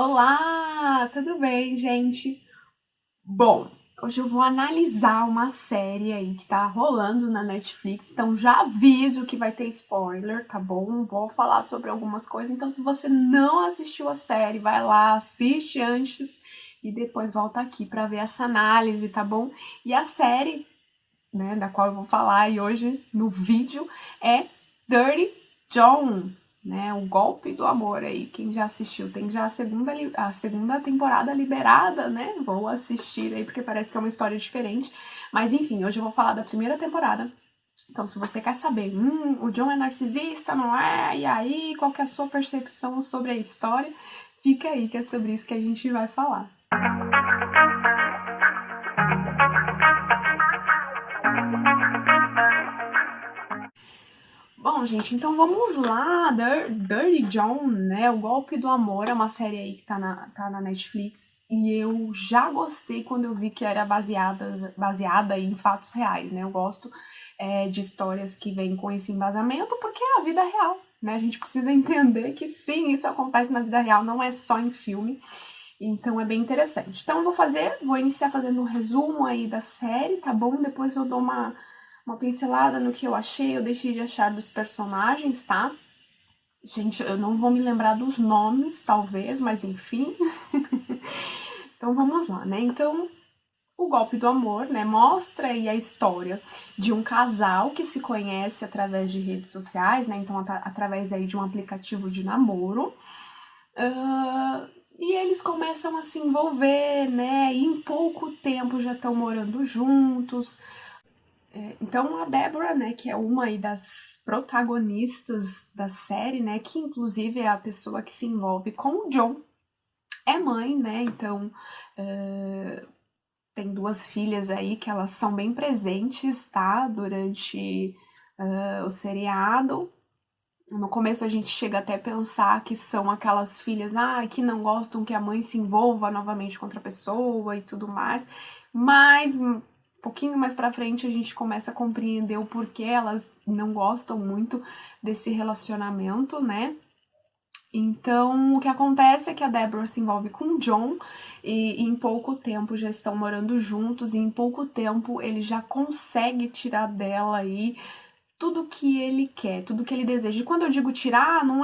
Olá, tudo bem, gente? Bom, hoje eu vou analisar uma série aí que tá rolando na Netflix, então já aviso que vai ter spoiler, tá bom? Vou falar sobre algumas coisas, então se você não assistiu a série, vai lá, assiste antes e depois volta aqui pra ver essa análise, tá bom? E a série, né, da qual eu vou falar aí hoje no vídeo é Dirty John, né, o golpe do amor aí. Quem já assistiu tem já a segunda temporada liberada, né? Vou assistir aí porque parece que é uma história diferente. Mas enfim, hoje eu vou falar da primeira temporada. Então, se você quer saber, o John é narcisista, não é? E aí, qual que é a sua percepção sobre a história? Fica aí que é sobre isso que a gente vai falar. Bom, gente, então vamos lá. Dirty John, né? O Golpe do Amor é uma série aí que tá na Netflix. E eu já gostei quando eu vi que era baseada em fatos reais, né? Eu gosto de histórias que vêm com esse embasamento porque é a vida real, né? A gente precisa entender que sim, isso acontece na vida real, não é só em filme. Então é bem interessante. Então eu vou iniciar fazendo um resumo aí da série, tá bom? Depois eu dou uma pincelada no que eu achei, eu deixei de achar dos personagens, tá? Gente, eu não vou me lembrar dos nomes, talvez, mas enfim. Então vamos lá, né? Então, o Golpe do Amor, né? Mostra aí a história de um casal que se conhece através de redes sociais, né? Então, através aí de um aplicativo de namoro. E eles começam a se envolver, né? E em pouco tempo já estão morando juntos. Então a Deborah, né, que é uma aí das protagonistas da série, né, que inclusive é a pessoa que se envolve com o John, é mãe, né, então tem duas filhas aí que elas são bem presentes, tá, durante o seriado. No começo a gente chega até a pensar que são aquelas filhas que não gostam que a mãe se envolva novamente com outra pessoa e tudo mais, mas um pouquinho mais pra frente a gente começa a compreender o porquê elas não gostam muito desse relacionamento, né? Então, o que acontece é que a Deborah se envolve com o John e em pouco tempo já estão morando juntos e em pouco tempo ele já consegue tirar dela aí tudo que ele quer, tudo que ele deseja. E quando eu digo tirar, não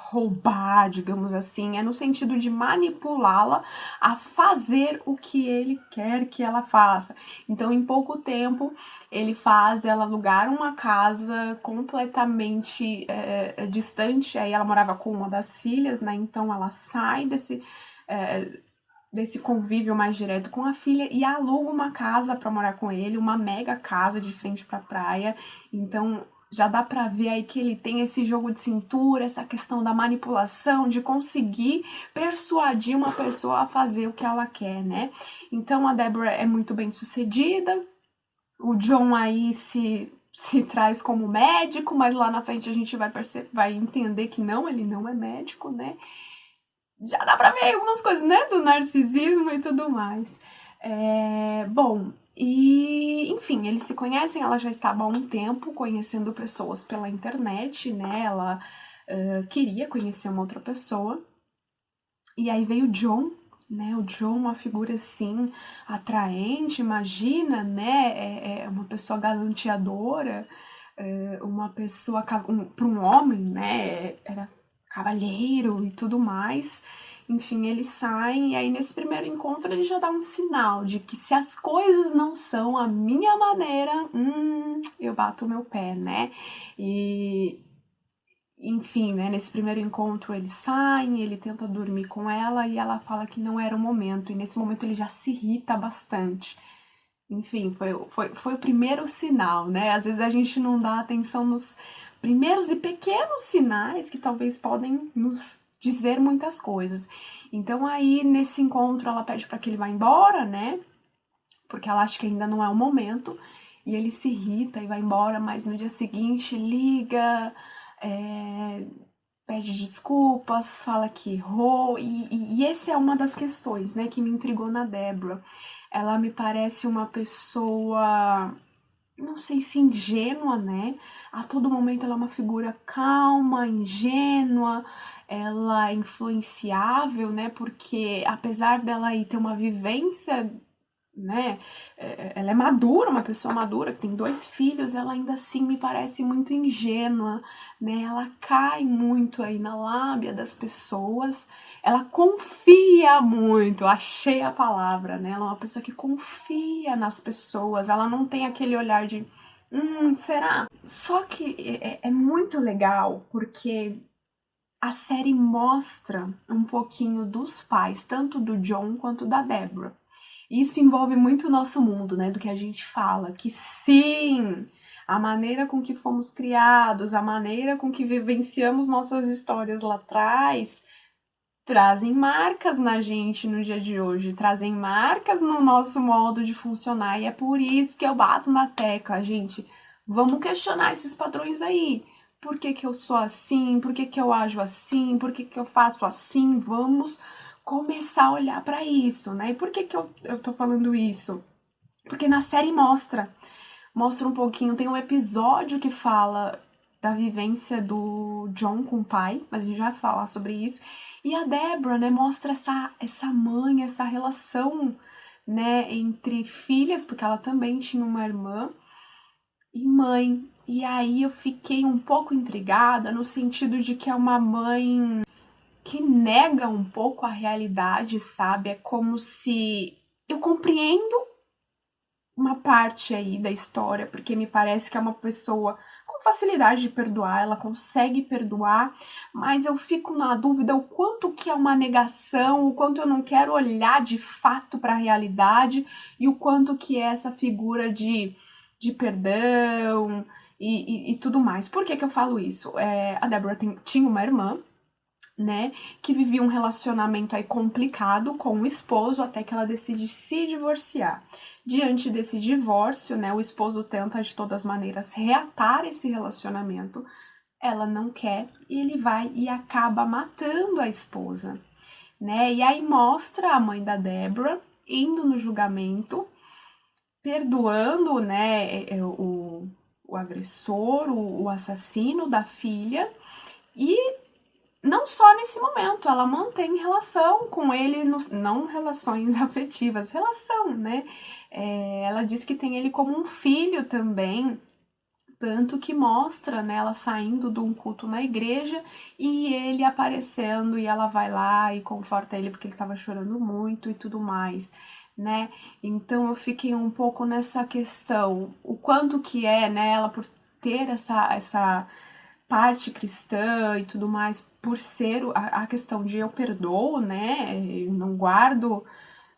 roubar, digamos assim, é no sentido de manipulá-la a fazer o que ele quer que ela faça. Então, em pouco tempo, ele faz ela alugar uma casa completamente distante. Aí ela morava com uma das filhas, né? Então ela sai desse convívio mais direto com a filha e aluga uma casa para morar com ele, uma mega casa de frente para a praia. Então já dá para ver aí que ele tem esse jogo de cintura, essa questão da manipulação, de conseguir persuadir uma pessoa a fazer o que ela quer, né? Então a Deborah é muito bem sucedida, o John aí se traz como médico, mas lá na frente a gente vai entender que não, ele não é médico, né? Já dá pra ver algumas coisas, né, do narcisismo e tudo mais. Bom, e enfim, eles se conhecem, ela já estava há um tempo conhecendo pessoas pela internet, né, ela queria conhecer uma outra pessoa, e aí veio o John, né, o John, uma figura assim, atraente, imagina, né, é uma pessoa galanteadora, uma pessoa, para um homem, né, era cavalheiro e tudo mais. Enfim, eles saem e aí nesse primeiro encontro ele já dá um sinal de que se as coisas não são a minha maneira, eu bato o meu pé, né? E enfim, né, nesse primeiro encontro eles saem, ele tenta dormir com ela e ela fala que não era o momento. E nesse momento ele já se irrita bastante. Enfim, foi o primeiro sinal, né? Às vezes a gente não dá atenção nos primeiros e pequenos sinais que talvez podem nos dizer muitas coisas. Então aí nesse encontro ela pede para que ele vá embora, né? Porque ela acha que ainda não é o momento. E ele se irrita e vai embora, mas no dia seguinte liga, pede desculpas, fala que errou. E essa é uma das questões, né, que me intrigou na Deborah. Ela me parece uma pessoa não sei se ingênua, né? A todo momento ela é uma figura calma, ingênua, ela é influenciável, né? Porque apesar dela aí ter uma vivência, né? Ela é madura, uma pessoa madura, que tem 2 filhos, ela ainda assim me parece muito ingênua, né? Ela cai muito aí na lábia das pessoas, ela confia muito, achei a palavra, né? Ela é uma pessoa que confia nas pessoas, ela não tem aquele olhar de será? Só que é muito legal porque a série mostra um pouquinho dos pais, tanto do John quanto da Deborah. Isso envolve muito o nosso mundo, né? Do que a gente fala, que sim, a maneira com que fomos criados, a maneira com que vivenciamos nossas histórias lá atrás, trazem marcas na gente no dia de hoje, trazem marcas no nosso modo de funcionar, e é por isso que eu bato na tecla, gente. Vamos questionar esses padrões aí. Por que que eu sou assim? Por que que eu ajo assim? Por que que eu faço assim? Vamos começar a olhar para isso, né? E por que que eu tô falando isso? Porque na série mostra um pouquinho, tem um episódio que fala da vivência do John com o pai, mas a gente já vai falar sobre isso. E a Deborah, né, mostra essa mãe, essa relação, né, entre filhas, porque ela também tinha uma irmã, e mãe. E aí eu fiquei um pouco intrigada no sentido de que é uma mãe que nega um pouco a realidade, sabe? É como se eu compreendo uma parte aí da história, porque me parece que é uma pessoa com facilidade de perdoar, ela consegue perdoar, mas eu fico na dúvida o quanto que é uma negação, o quanto eu não quero olhar de fato para a realidade e o quanto que é essa figura de perdão e tudo mais. Por que que eu falo isso? A Deborah tinha uma irmã, né, que vivia um relacionamento aí complicado com o esposo até que ela decide se divorciar. Diante desse divórcio, né, o esposo tenta de todas as maneiras reatar esse relacionamento, ela não quer e ele vai e acaba matando a esposa, né? E aí mostra a mãe da Deborah indo no julgamento, perdoando, né, o agressor, o assassino da filha, e não só nesse momento, ela mantém relação com ele, não relações afetivas, relação, né? Ela diz que tem ele como um filho também, tanto que mostra, né, ela saindo de um culto na igreja e ele aparecendo e ela vai lá e conforta ele porque ele estava chorando muito e tudo mais, né? Então eu fiquei um pouco nessa questão, o quanto que é, né, ela por ter essa parte cristã e tudo mais, por ser a questão de eu perdoo, né? Eu não guardo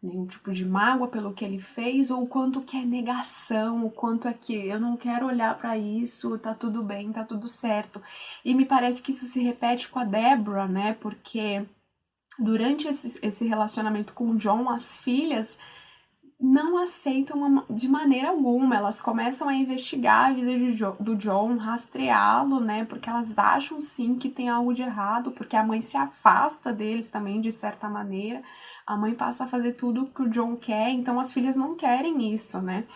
nenhum tipo de mágoa pelo que ele fez, ou o quanto que é negação, o quanto é que eu não quero olhar para isso, tá tudo bem, tá tudo certo. E me parece que isso se repete com a Deborah, né? Porque durante esse relacionamento com o John, as filhas não aceitam de maneira alguma. Elas começam a investigar a vida do John, rastreá-lo, né? Porque elas acham sim que tem algo de errado, porque a mãe se afasta deles também, de certa maneira. A mãe passa a fazer tudo que o John quer, então as filhas não querem isso, né?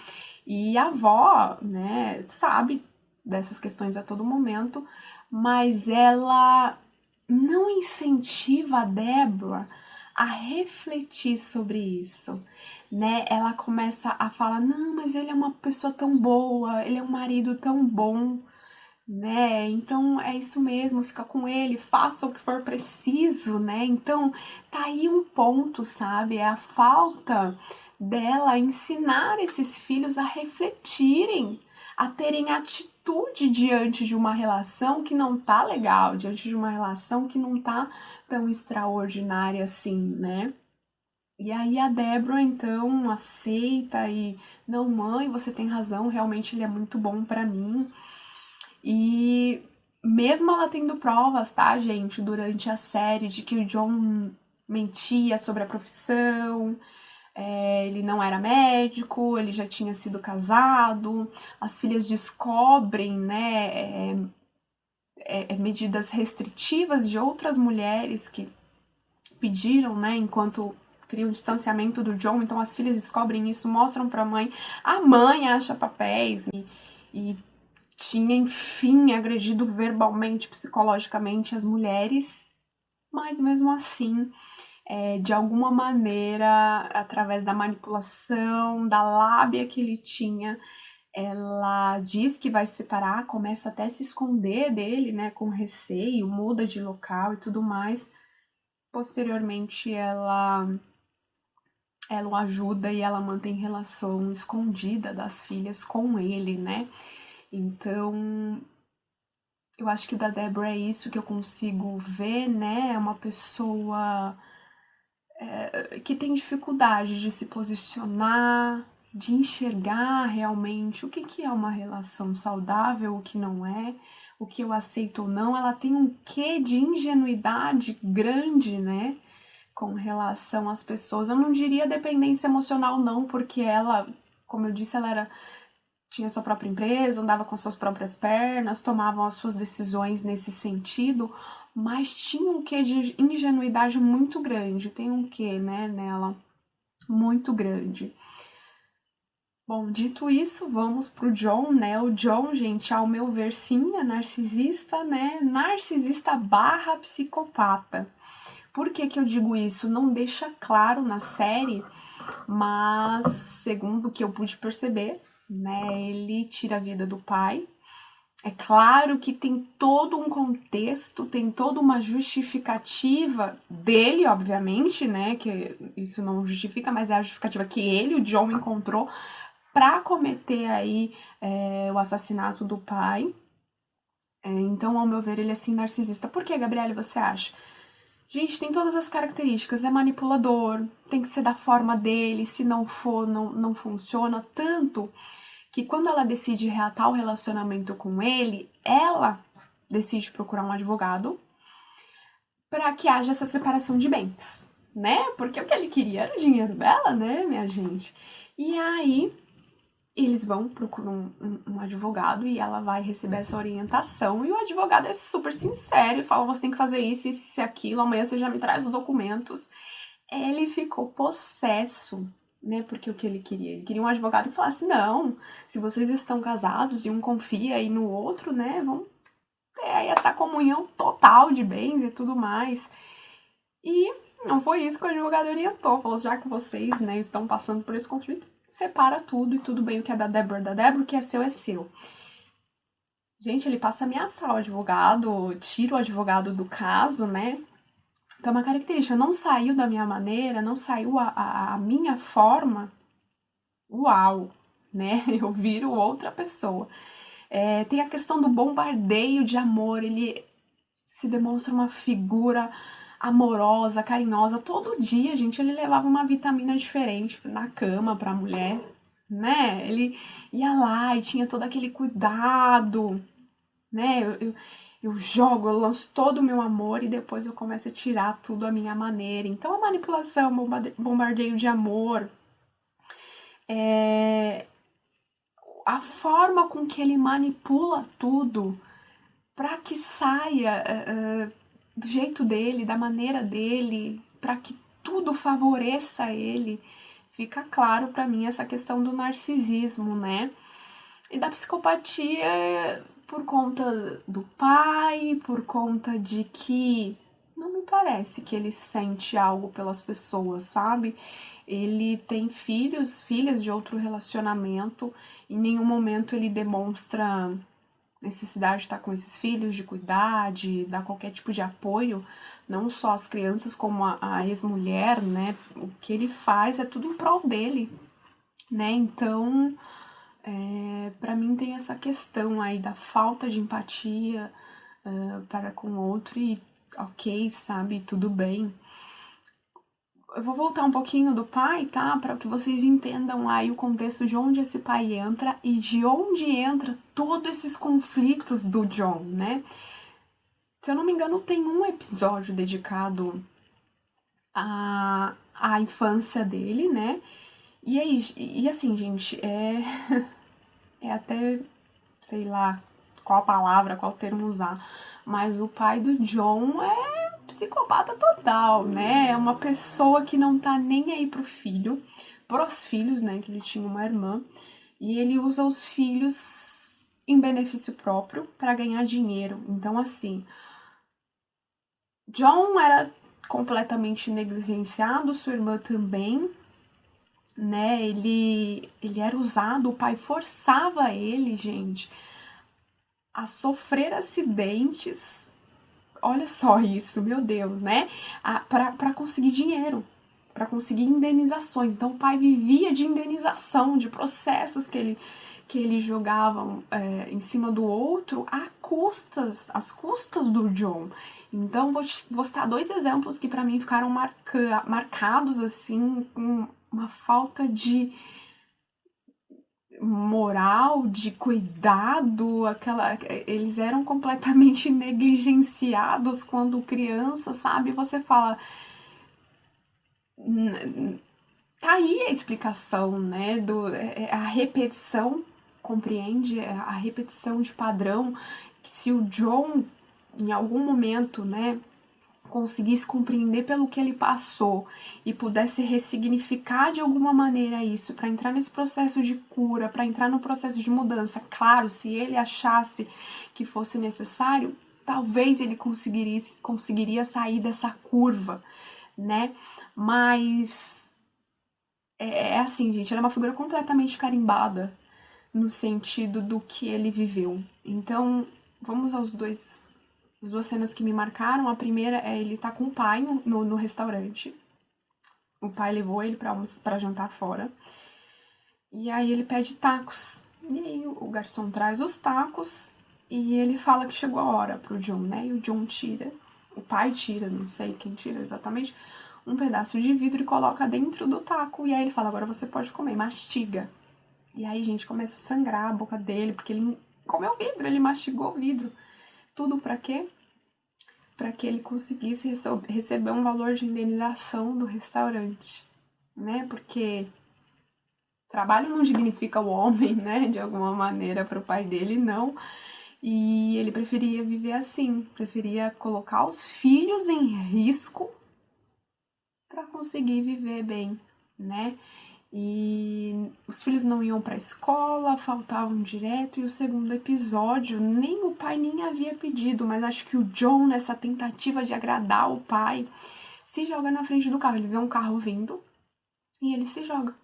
E a avó, né, sabe dessas questões a todo momento, mas ela não incentiva a Deborah a refletir sobre isso, né? Ela começa a falar: não, mas ele é uma pessoa tão boa, ele é um marido tão bom, né? Então é isso mesmo, fica com ele, faça o que for preciso, né? Então tá aí um ponto, sabe? É a falta dela ensinar esses filhos a refletirem, a terem atitude diante de uma relação que não tá legal, diante de uma relação que não tá tão extraordinária assim, né? E aí a Deborah então aceita e não, mãe, você tem razão, realmente ele é muito bom pra mim. E mesmo ela tendo provas, tá, gente, durante a série de que o John mentia sobre a profissão, ele não era médico, ele já tinha sido casado, as filhas descobrem, né, medidas restritivas de outras mulheres que pediram, né, enquanto cria um distanciamento do John, então as filhas descobrem isso, mostram pra mãe, a mãe acha papéis e tinha, enfim, agredido verbalmente, psicologicamente as mulheres, mas mesmo assim, de alguma maneira, através da manipulação, da lábia que ele tinha, ela diz que vai se separar, começa até a se esconder dele, né, com receio, muda de local e tudo mais. Posteriormente, ela o ajuda e ela mantém relação escondida das filhas com ele, né? Então, eu acho que da Deborah é isso que eu consigo ver, né? É uma pessoa que tem dificuldade de se posicionar, de enxergar realmente o que é uma relação saudável, o que não é, o que eu aceito ou não. Ela tem um quê de ingenuidade grande, né? Com relação às pessoas. Eu não diria dependência emocional, não, porque ela, como eu disse, tinha sua própria empresa, andava com suas próprias pernas, tomava as suas decisões nesse sentido, mas tinha um quê de ingenuidade muito grande, tem um quê, né, nela, muito grande. Bom, dito isso, vamos pro John, né? O John, gente, ao meu ver, sim, é narcisista, né? Narcisista barra psicopata. Por que que eu digo isso? Não deixa claro na série, mas segundo o que eu pude perceber, né, ele tira a vida do pai. É claro que tem todo um contexto, tem toda uma justificativa dele, obviamente, né, que isso não justifica, mas é a justificativa que ele, o John, encontrou para cometer aí o assassinato do pai. Então, ao meu ver, ele é sim narcisista. Por que, Gabriele, você acha? Gente, tem todas as características, é manipulador, tem que ser da forma dele, se não for, não funciona. Tanto que quando ela decide reatar o relacionamento com ele, ela decide procurar um advogado para que haja essa separação de bens, né? Porque o que ele queria era o dinheiro dela, né, minha gente? E aí eles vão procurar um advogado e ela vai receber essa orientação. E o advogado é super sincero e fala: você tem que fazer isso, isso e aquilo, amanhã você já me traz os documentos. Ele ficou possesso, né? Porque o que ele queria? Ele queria um advogado que falasse: não, se vocês estão casados e um confia aí no outro, né? Vão ter aí essa comunhão total de bens e tudo mais. E não foi isso que o advogado orientou. Falou: já que vocês, né, estão passando por esse conflito, separa tudo e tudo bem, o que é da Deborah, o que é seu é seu. Gente, ele passa a ameaçar o advogado, tira o advogado do caso, né? Então, uma característica, não saiu da minha maneira, não saiu a minha forma, uau, né? Eu viro outra pessoa. Tem a questão do bombardeio de amor, ele se demonstra uma figura amorosa, carinhosa. Todo dia, gente, ele levava uma vitamina diferente na cama pra mulher, né? Ele ia lá e tinha todo aquele cuidado, né? Eu jogo, eu lanço todo o meu amor e depois eu começo a tirar tudo à minha maneira. Então, a manipulação, bombardeio de amor, a forma com que ele manipula tudo para que saia do jeito dele, da maneira dele, para que tudo favoreça ele, fica claro para mim essa questão do narcisismo, né? E da psicopatia por conta do pai, por conta de que não me parece que ele sente algo pelas pessoas, sabe? Ele tem filhas de outro relacionamento, em nenhum momento ele demonstra necessidade de estar com esses filhos, de cuidar, de dar qualquer tipo de apoio, não só às crianças como a ex-mulher, né? O que ele faz é tudo em prol dele, né? Então, para mim tem essa questão aí da falta de empatia para com o outro e ok, sabe, tudo bem. Eu vou voltar um pouquinho do pai, tá? Para que vocês entendam aí o contexto de onde esse pai entra e de onde entra todos esses conflitos do John, né? Se eu não me engano, tem um episódio dedicado à infância dele, né? E aí, e assim, gente, é até, sei lá, qual palavra, qual termo usar, mas o pai do John é psicopata total, né? É uma pessoa que não tá nem aí pros filhos, né? Que ele tinha uma irmã. E ele usa os filhos em benefício próprio para ganhar dinheiro. Então, assim, John era completamente negligenciado, sua irmã também, né? Ele era usado, o pai forçava ele, gente, a sofrer acidentes. Olha só isso, meu Deus, né? Para conseguir dinheiro, para conseguir indenizações. Então o pai vivia de indenização, de processos que ele jogava em cima do outro às custas do John. Então vou citar 2 exemplos que para mim ficaram marcados assim, com uma falta de moral, de cuidado, eles eram completamente negligenciados quando criança, sabe? Você fala, tá aí a explicação, né? A repetição, compreende? A repetição de padrão, que se o John, em algum momento, né, conseguisse compreender pelo que ele passou e pudesse ressignificar de alguma maneira isso, para entrar nesse processo de cura, para entrar no processo de mudança, claro, se ele achasse que fosse necessário, talvez ele conseguiria sair dessa curva, né? Mas é assim, gente, ela é uma figura completamente carimbada no sentido do que ele viveu. Então, vamos as 2 cenas que me marcaram. A primeira é ele tá com o pai no restaurante. O pai levou ele pra jantar fora. E aí ele pede tacos. E aí o garçom traz os tacos e ele fala que chegou a hora pro John, né? E o John tira, o pai tira, não sei quem tira exatamente, um pedaço de vidro e coloca dentro do taco. E aí ele fala, agora você pode comer, mastiga. E aí, gente, começa a sangrar a boca dele, porque ele comeu vidro, ele mastigou o vidro. Tudo pra quê? Para que ele conseguisse receber um valor de indenização do restaurante, né? Porque trabalho não dignifica o homem, né? De alguma maneira, para o pai dele, não. E ele preferia viver assim, preferia colocar os filhos em risco para conseguir viver bem, né? E os filhos não iam para a escola, faltavam direto. E o segundo episódio, nem o pai nem havia pedido, mas acho que o John, nessa tentativa de agradar o pai, se joga na frente do carro. Ele vê um carro vindo e ele se joga.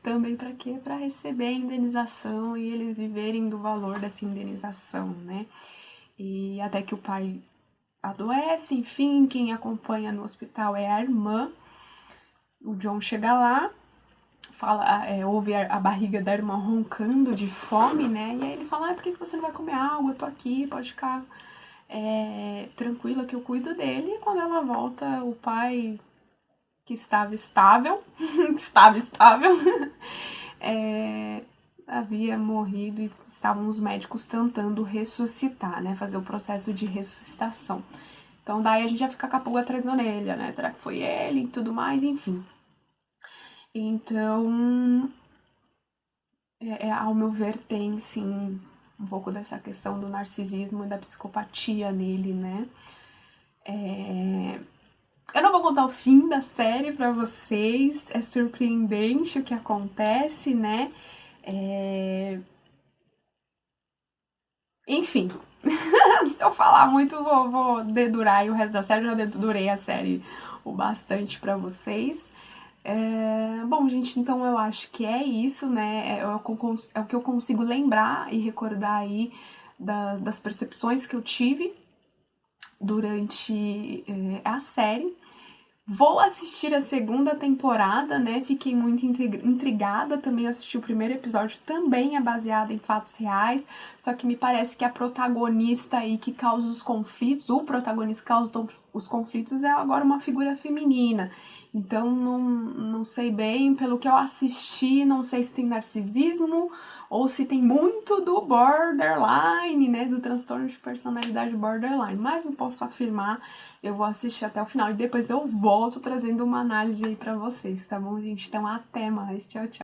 Também para quê? Para receber a indenização e eles viverem do valor dessa indenização, né? E até que o pai adoece, enfim, quem acompanha no hospital é a irmã. O John chega lá, ouve a barriga da irmã roncando de fome, né? E aí ele fala, por que você não vai comer algo? Eu tô aqui, pode ficar tranquila que eu cuido dele. E quando ela volta, o pai, que estava estável, havia morrido e estavam os médicos tentando ressuscitar, né? Fazer o processo de ressuscitação. Então daí a gente já fica com a pulga atrás da orelha, né? Será que foi ele e tudo mais? Enfim. Então, ao meu ver, tem sim um pouco dessa questão do narcisismo e da psicopatia nele, né? Eu não vou contar o fim da série pra vocês, é surpreendente o que acontece, né? Enfim, se eu falar muito, vou dedurar e o resto da série. Eu já dedurei a série o bastante pra vocês. Bom, gente, então eu acho que é isso, né? É o que eu consigo lembrar e recordar aí das percepções que eu tive durante a série. Vou assistir a segunda temporada, né? Fiquei muito intrigada. Também assisti o primeiro episódio, também é baseado em fatos reais. Só que me parece que a protagonista aí que causa os conflitos, o protagonista que causa os conflitos é agora uma figura feminina. Então não sei bem, pelo que eu assisti, não sei se tem narcisismo ou se tem muito do borderline, né? Do transtorno de personalidade borderline. Mas não posso afirmar. Eu vou assistir até o final e depois eu volto trazendo uma análise aí pra vocês, tá bom, gente? Então até mais, tchau, tchau.